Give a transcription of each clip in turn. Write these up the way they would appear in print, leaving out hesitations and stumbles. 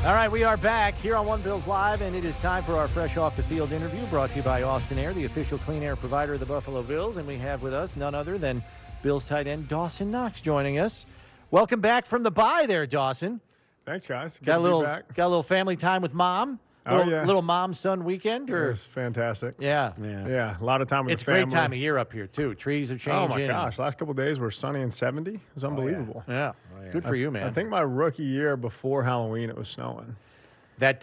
All right, we are back here on One Bills Live, and it is time for our Fresh Off the Field interview brought to you by Austin Air, the official clean air provider of the Buffalo Bills. And we have with us none other than Bills tight end Dawson Knox joining us. Welcome back from the bye there, Dawson. Thanks, guys. Good got to be back. a little family time with mom? Little mom-son weekend? Or? It was fantastic. Yeah. A lot of time with the family. It's a great time of year up here, too. Trees are changing. Oh, my gosh. Last couple of days were sunny and 70. It was unbelievable. Yeah. Good for you, man. I think my rookie year before Halloween, it was snowing. That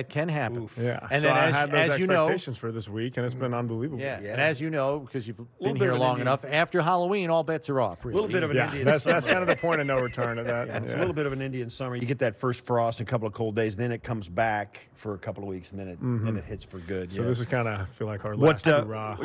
can happen. Oof. Yeah. And so then I had those expectations for this week, and it's been unbelievable. Yeah. And as you know, because you've been here long enough, after Halloween, all bets are off. Really. A little bit of an Indian summer. That's kind of the point of no return of that. It's a little bit of an Indian summer. You get that first frost and a couple of cold days, then it comes back for a couple of weeks, and then it hits for good. So this is kind of, I feel like, our last hurrah.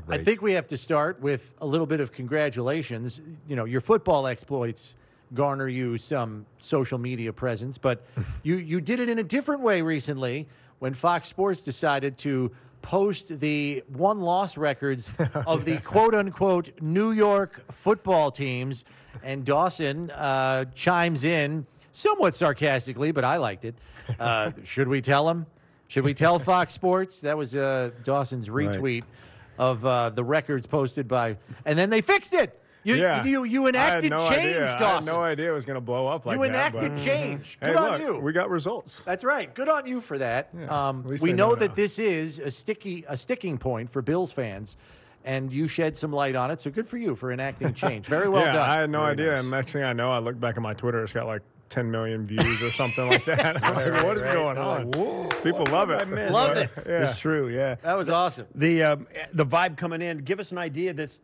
I think we have to start with a little bit of congratulations. You know, your football exploits garner you some social media presence, but you did it in a different way recently when Fox Sports decided to post the one-loss records of the quote-unquote New York football teams, and Dawson chimes in somewhat sarcastically, but I liked it. Should we tell him? Should we tell Fox Sports? That was Dawson's retweet of the records posted by, and then they fixed it. You enacted change, Dawson. I had no idea it was going to blow up like that. You enacted change. Good on you. We got results. That's right. Good on you for that. Yeah, we know that this is a sticking point for Bills fans, and you shed some light on it, so good for you for enacting change. Very well done. I had no Very idea, nice. and next thing I know, I look back at my Twitter, it's got like 10 million views or something like that. I'm like, what is going on? People love it. Loved it. Yeah. It's true, yeah. That was awesome. The vibe coming in, give us an idea that's,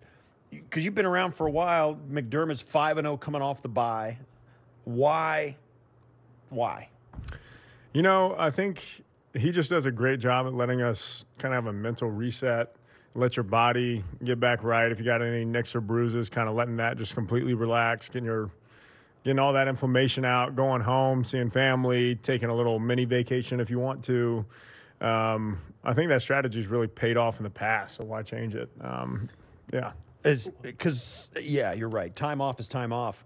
because you've been around for a while, McDermott's 5-0 coming off the bye. Why? You know, I think he just does a great job at letting us kind of have a mental reset, let your body get back right. If you got any nicks or bruises, kind of letting that just completely relax, getting all that inflammation out, going home, seeing family, taking a little mini vacation if you want to. I think that strategy's really paid off in the past, so why change it? Because you're right. Time off is time off,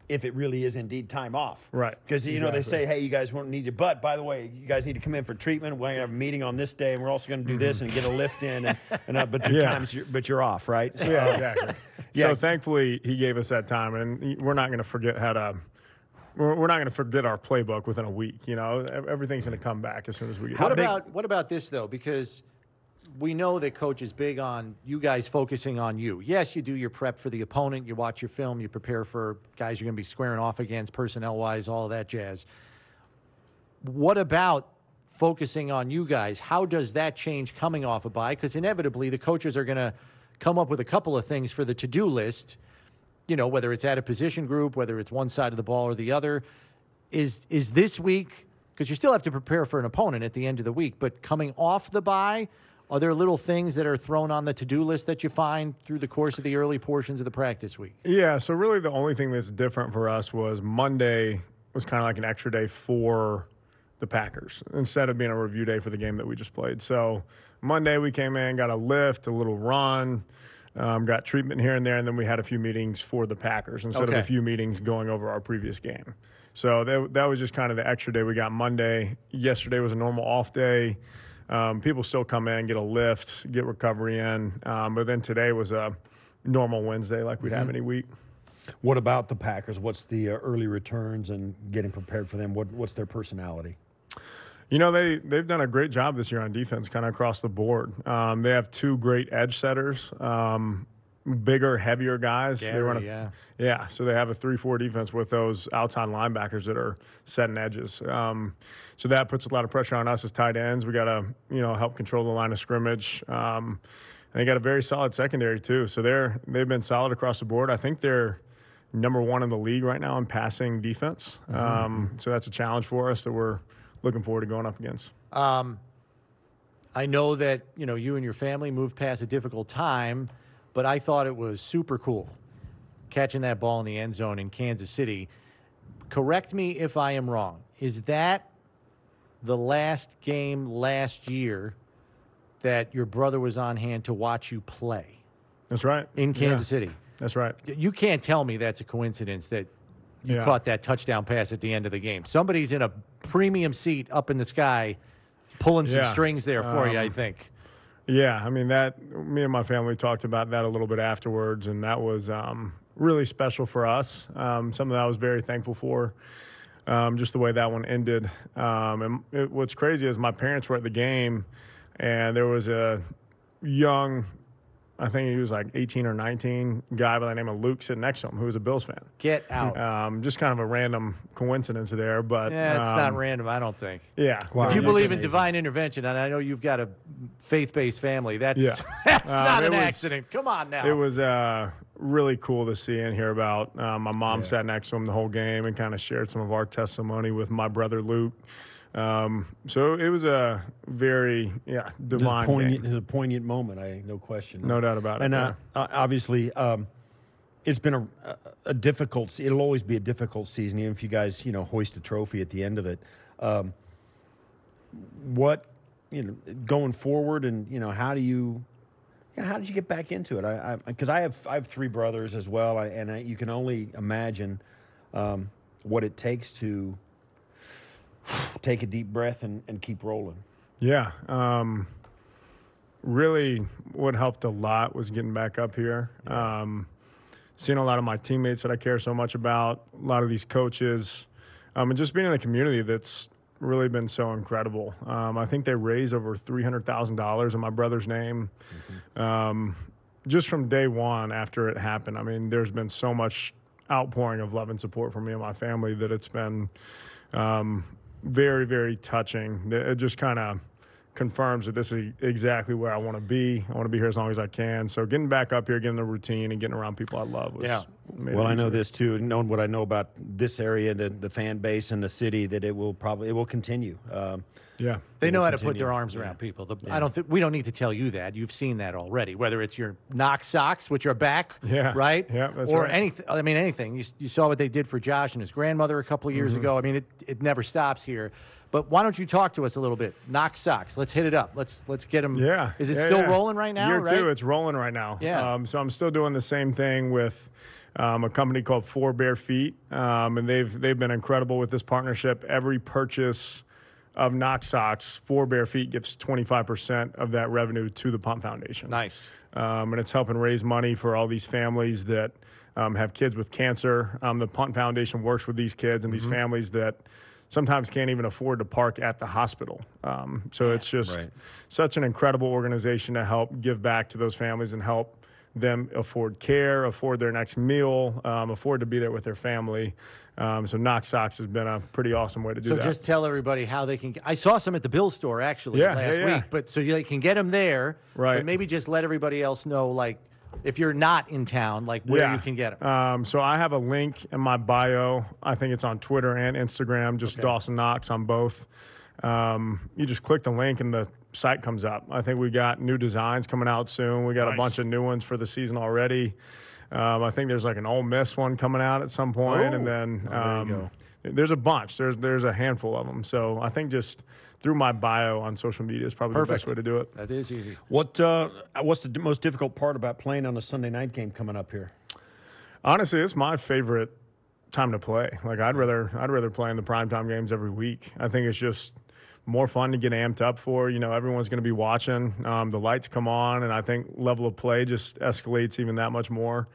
if it really is indeed time off. Right. Because they say, hey, you guys won't need your butt. By the way, you guys need to come in for treatment. We're gonna have a meeting on this day, and we're also going to do this and get a lift in. But you're off, right? So, yeah, exactly. So thankfully, he gave us that time, and we're not going to forget We're not going to forget our playbook within a week. You know, everything's going to come back as soon as we get. What about this though? Because we know that Coach is big on you guys focusing on you. Yes, you do your prep for the opponent. You watch your film. You prepare for guys you're going to be squaring off against, personnel-wise, all of that jazz. What about focusing on you guys? How does that change coming off a bye? Because inevitably the coaches are going to come up with a couple of things for the to-do list, you know, whether it's at a position group, whether it's one side of the ball or the other. Is this week, because you still have to prepare for an opponent at the end of the week, but coming off the bye, are there little things that are thrown on the to-do list that you find through the course of the early portions of the practice week? Yeah, so really the only thing that's different for us was Monday was kind of like an extra day for the Packers instead of being a review day for the game that we just played. So Monday we came in, got a lift, a little run, got treatment here and there, and then we had a few meetings for the Packers instead of a few meetings going over our previous game. So that was just kind of the extra day we got Monday. Yesterday was a normal off day. People still come in, get a lift, get recovery in. But then today was a normal Wednesday like we'd have any week. What about the Packers? What's the early returns and getting prepared for them? What's their personality? You know, they've done a great job this year on defense kind of across the board. They have two great edge setters, bigger, heavier guys. So they have a 3-4 defense with those outside linebackers that are setting edges. So that puts a lot of pressure on us as tight ends. We got to, help control the line of scrimmage. And they got a very solid secondary too. So they've been solid across the board. I think they're number one in the league right now in passing defense. So that's a challenge for us that we're looking forward to going up against. I know that, you and your family moved past a difficult time, but I thought it was super cool catching that ball in the end zone in Kansas City. Correct me if I am wrong. Is that the last game last year that your brother was on hand to watch you play? That's right. In Kansas City? That's right. You can't tell me that's a coincidence that you caught that touchdown pass at the end of the game. Somebody's in a premium seat up in the sky pulling some strings there for you, I think. Yeah, I mean, me and my family talked about that a little bit afterwards, and that was really special for us. Something that I was very thankful for, just the way that one ended. And what's crazy is my parents were at the game, and there was a young, I think he was like 18 or 19, guy by the name of Luke sitting next to him who was a Bills fan. Get out. Just kind of a random coincidence there. But yeah, it's not random, I don't think. Yeah. Wow, if you believe in divine intervention, and I know you've got a faith-based family, that's not an accident. Come on now. It was really cool to see and hear about. My mom sat next to him the whole game and kind of shared some of our testimony with my brother Luke. So it was a very divine It was a poignant moment, no question. No doubt about it. And obviously, it's been a difficult. It'll always be a difficult season, even if you guys hoist a trophy at the end of it. What going forward, and how did you get back into it? Because I have 3 brothers as well, and you can only imagine what it takes to take a deep breath and keep rolling. Yeah. Really, what helped a lot was getting back up here. Seeing a lot of my teammates that I care so much about, a lot of these coaches, and just being in the community that's really been so incredible. I think they raised over $300,000 in my brother's name. Just from day one after it happened. I mean, there's been so much outpouring of love and support from me and my family that it's been very, very touching. It just kind of confirms that this is exactly where I want to be. I want to be here as long as I can. So getting back up here, getting the routine, and getting around people I love was well, I know this too. Knowing what I know about this area, the fan base and the city, that it will continue. They know how to put their arms around people. We don't need to tell you that. You've seen that already. Whether it's your Knox socks, which are back, right? Yeah, that's or right. anything. I mean, anything. You saw what they did for Josh and his grandmother a couple of years ago. I mean, it never stops here. But why don't you talk to us a little bit? Knox socks. Let's hit it up. Let's get them. Yeah. Is it still rolling right now? Year 2, it's rolling right now. Yeah. So I'm still doing the same thing with a company called 4 Bare Feet, and they've been incredible with this partnership. Every purchase of Knox socks, 4 Bare Feet gives 25% of that revenue to the P.U.N.T Foundation. Nice. And it's helping raise money for all these families that have kids with cancer. The P.U.N.T Foundation works with these kids and these families that sometimes can't even afford to park at the hospital. So it's just such an incredible organization to help give back to those families and help them afford care, afford their next meal, afford to be there with their family. So Knox Socks has been a pretty awesome way to do that. So just tell everybody how they can. I saw some at the Bill store actually last week, but so they can get them there. Right. But maybe just let everybody else know, like, if you're not in town, like where you can get them. So I have a link in my bio. I think it's on Twitter and Instagram, just Dawson Knox on both. You just click the link and the site comes up. I think we got new designs coming out soon. We got a bunch of new ones for the season already. I think there's like an Ole Miss one coming out at some point, and then there's a bunch. There's a handful of them. So I think just through my bio on social media is probably the best way to do it. That is easy. What's the most difficult part about playing on a Sunday night game coming up here? Honestly, it's my favorite time to play. Like I'd rather play in the primetime games every week. I think it's just more fun to get amped up for. Everyone's going to be watching. The lights come on, and I think level of play just escalates even that much more.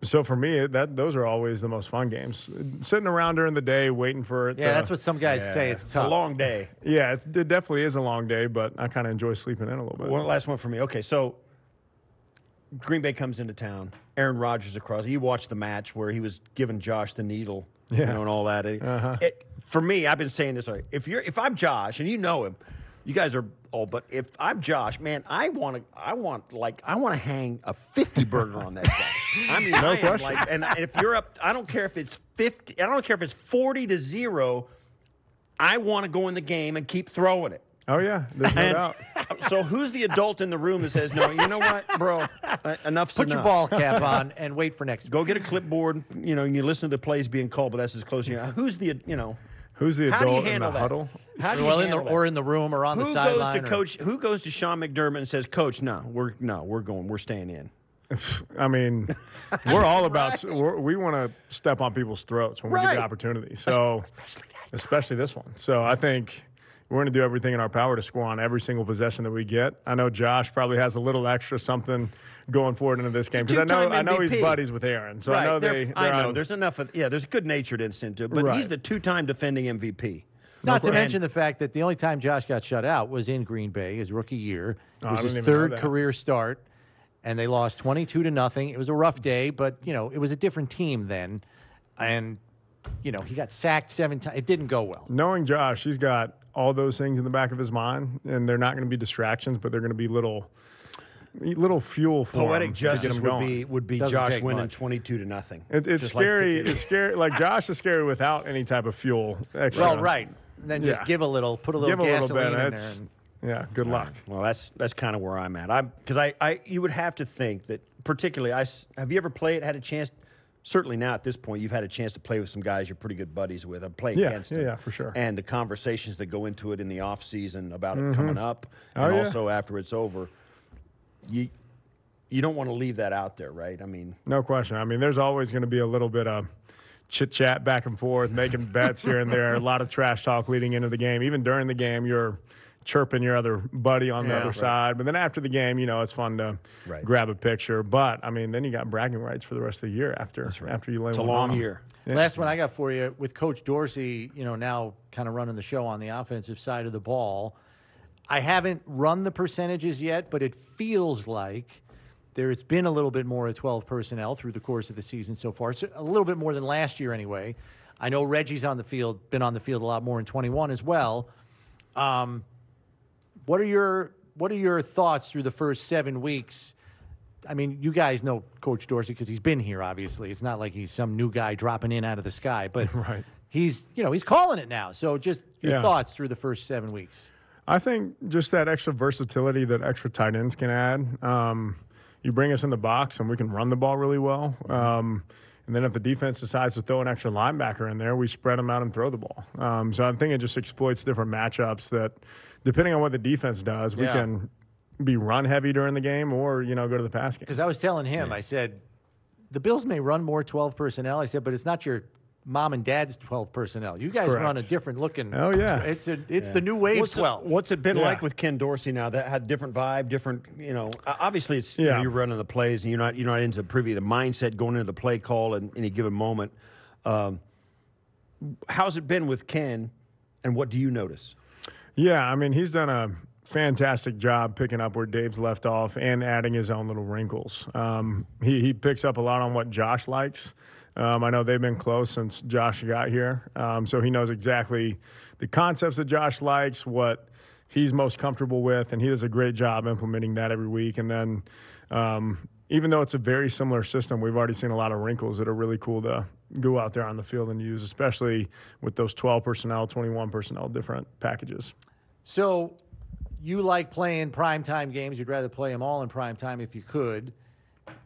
So for me, those are always the most fun games. Sitting around during the day waiting for it. Yeah, that's what some guys say. It's tough. It's a long day. Yeah, it definitely is a long day, but I kind of enjoy sleeping in a little bit. One last one for me. Okay, so Green Bay comes into town. Aaron Rodgers across. You watched the match where he was giving Josh the needle, and all that. For me, I've been saying this. If I'm Josh, and you know him, you guys are all. But if I'm Josh, man, I want to hang a 50 burger on that guy. I mean, no question. And if you're up, I don't care if it's 50. I don't care if it's 40-0. I want to go in the game and keep throwing it. Oh yeah, there's no doubt. So who's the adult in the room that says, no, you know what, bro, enough's Put enough. your ball cap on and wait for next week. Go get a clipboard, and you listen to the plays being called, but that's as close as you know. Who's the adult in the huddle? How do you handle that? Or in the room or on the sideline. Who goes to Sean McDermott and says, Coach, we're staying in? I mean, we're all about we want to step on people's throats when we get the opportunity. So, especially this one. So I think we're going to do everything in our power to score on every single possession that we get. I know Josh probably has a little extra something going forward into this game because I know he's buddies with Aaron. So I know there's enough of there's a good-natured instinct to it, but he's the two-time defending MVP. Not to mention the fact that the only time Josh got shut out was in Green Bay, his rookie year. It was his third career start, and they lost 22-0. It was a rough day, but, it was a different team then. And, he got sacked 7 times. It didn't go well. Knowing Josh, he's got all those things in the back of his mind, and they're not going to be distractions, but they're going to be little fuel for poetic him justice would be Josh winning 22-0. It's scary. It's scary. Like Josh is scary without any type of fuel. Extra. Well, right. Then just put a little gasoline in there. Yeah, good luck. Well, that's kind of where I'm at. Because you would have to think that particularly have you ever had a chance? Certainly now at this point, you've had a chance to play with some guys you're pretty good buddies with. I'm playing against them. Yeah, for sure. And the conversations that go into it in the off season about it coming up, and also after it's over. You don't want to leave that out there, right? I mean, no question. I mean, there's always going to be a little bit of chit-chat back and forth, making bets here and there, a lot of trash talk leading into the game. Even during the game, you're chirping your other buddy on the other side. But then after the game, it's fun to grab a picture. But, I mean, then you got bragging rights for the rest of the year after you lay It's a long year. Yeah. Last one I got for you, with Coach Dorsey, now kind of running the show on the offensive side of the ball, I haven't run the percentages yet, but it feels like there's been a little bit more of 12 personnel through the course of the season so far. So a little bit more than last year anyway. I know Reggie's been on the field a lot more in 21 as well. What are your thoughts through the first 7 weeks? I mean, you guys know Coach Dorsey because he's been here, obviously. It's not like he's some new guy dropping in out of the sky, but he's calling it now. So just your thoughts through the first 7 weeks. I think just that extra versatility that extra tight ends can add. You bring us in the box, and we can run the ball really well. And then if the defense decides to throw an extra linebacker in there, we spread them out and throw the ball. So I think it just exploits different matchups that, depending on what the defense does, we can be run heavy during the game or, go to the pass game. Because I was telling him, I said, the Bills may run more 12 personnel. I said, but it's not your mom and dad's 12 personnel. You guys run a different looking. Oh yeah, it's the new wave 12. What's it been like with Ken Dorsey now? That had different vibe, different. Obviously it's you're running the plays and you're not into the mindset going into the play call in any given moment. How's it been with Ken, and what do you notice? Yeah, I mean he's done a fantastic job picking up where Dave's left off and adding his own little wrinkles. He picks up a lot on what Josh likes. I know they've been close since Josh got here, so he knows exactly the concepts that Josh likes, what he's most comfortable with, and he does a great job implementing that every week. And then even though it's a very similar system, we've already seen a lot of wrinkles that are really cool to go out there on the field and use, especially with those 12 personnel, 21 personnel, different packages. So you like playing primetime games. You'd rather play them all in primetime if you could.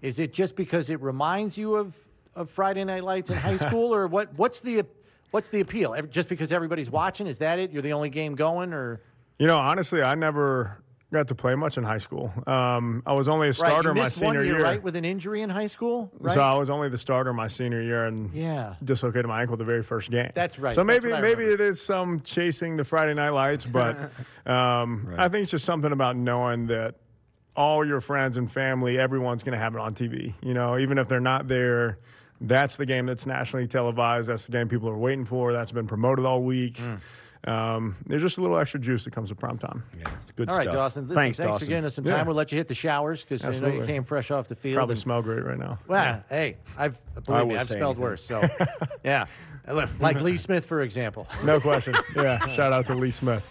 Is it just because it reminds you of Friday Night Lights in high school, or what's the appeal? Just because everybody's watching, is that it? You're the only game going, or? Honestly, I never got to play much in high school. I was only a starter my senior year. Right, with an injury in high school, right? So I was only the starter my senior year and dislocated my ankle the very first game. That's right. So maybe it is some chasing the Friday Night Lights, but I think it's just something about knowing that all your friends and family, everyone's going to have it on TV. Even if they're not there. That's the game that's nationally televised. That's the game people are waiting for. That's been promoted all week. There's just a little extra juice that comes with primetime. Yeah, it's good stuff. All right, Dawson. Thanks Dawson. for giving us some time. We'll let you hit the showers because I know you came fresh off the field. Probably smell great right now. Well, hey, I've smelled worse. So, yeah, like Lee Smith, for example. No question. Yeah, shout out to Lee Smith.